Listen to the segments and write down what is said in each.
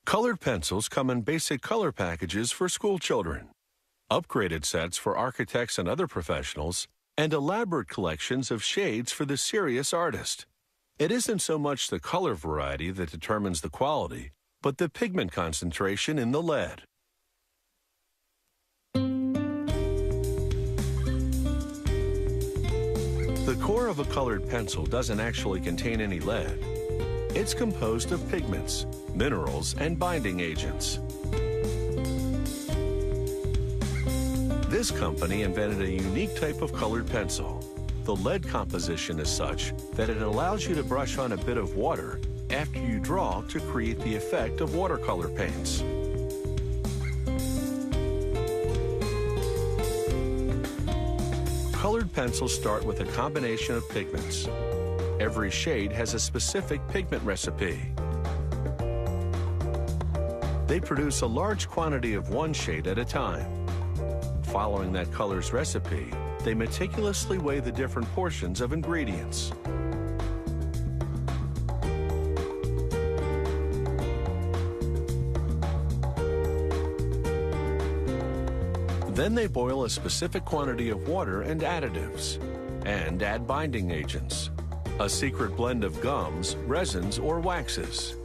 Colored pencils come in basic color packages for school children, upgraded sets for architects and other professionals, and elaborate collections of shades for the serious artist. It isn't so much the color variety that determines the quality, but the pigment concentration in the lead. The core of a colored pencil doesn't actually contain any lead. It's composed of pigments, minerals, and binding agents. This company invented a unique type of colored pencil. The lead composition is such that it allows you to brush on a bit of water after you draw to create the effect of watercolor paints. Colored pencils start with a combination of pigments. Every shade has a specific pigment recipe. They produce a large quantity of one shade at a time. Following that color's recipe, they meticulously weigh the different portions of ingredients. Then they boil a specific quantity of water and additives, and add binding agents, a secret blend of gums, resins, or waxes.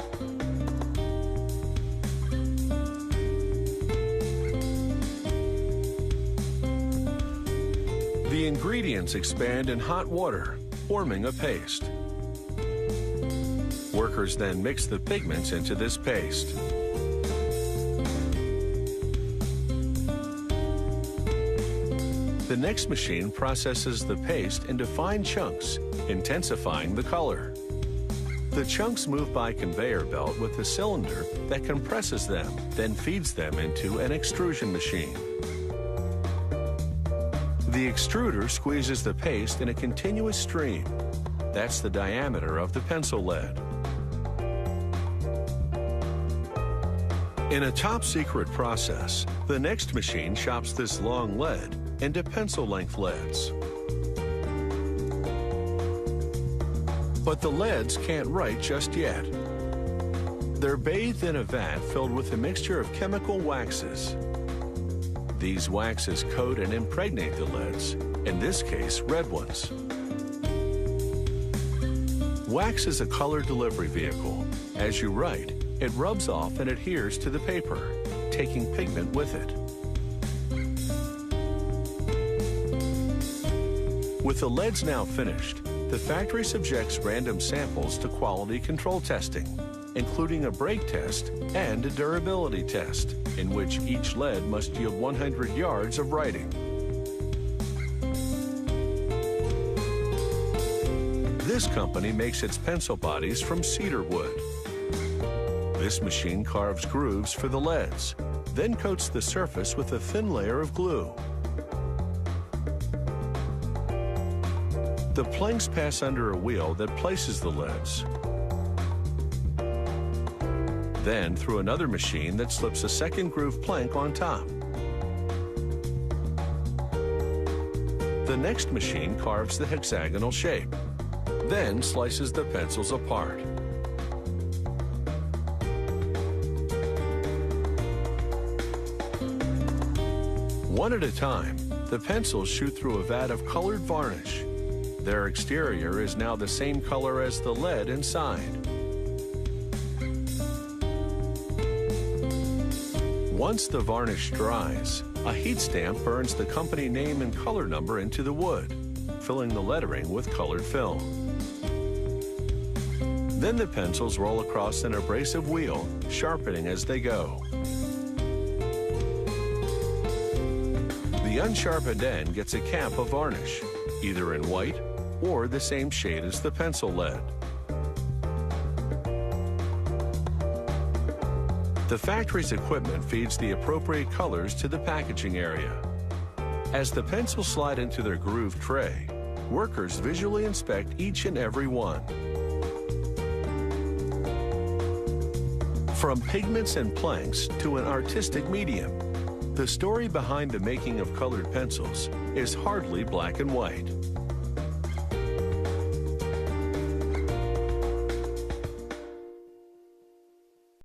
The ingredients expand in hot water, forming a paste. Workers then mix the pigments into this paste. The next machine processes the paste into fine chunks, intensifying the color. The chunks move by conveyor belt with a cylinder that compresses them, then feeds them into an extrusion machine. The extruder squeezes the paste in a continuous stream. That's the diameter of the pencil lead. In a top-secret process, the next machine chops this long lead into pencil-length leads. But the leads can't write just yet. They're bathed in a vat filled with a mixture of chemical waxes. These waxes coat and impregnate the leads, in this case, red ones. Wax is a color delivery vehicle. As you write, it rubs off and adheres to the paper, taking pigment with it. With the leads now finished, the factory subjects random samples to quality control testing, including a break test and a durability test, in which each lead must yield 100 yards of writing. This company makes its pencil bodies from cedar wood. This machine carves grooves for the leads, then coats the surface with a thin layer of glue. The planks pass under a wheel that places the leads, then through another machine that slips a second groove plank on top. The next machine carves the hexagonal shape, then slices the pencils apart. One at a time, the pencils shoot through a vat of colored varnish. Their exterior is now the same color as the lead inside. Once the varnish dries, a heat stamp burns the company name and color number into the wood, filling the lettering with colored film. Then the pencils roll across an abrasive wheel, sharpening as they go. The unsharpened end gets a cap of varnish, either in white or the same shade as the pencil lead. The factory's equipment feeds the appropriate colors to the packaging area. As the pencils slide into their grooved tray, workers visually inspect each and every one. From pigments and planks to an artistic medium, the story behind the making of colored pencils is hardly black and white.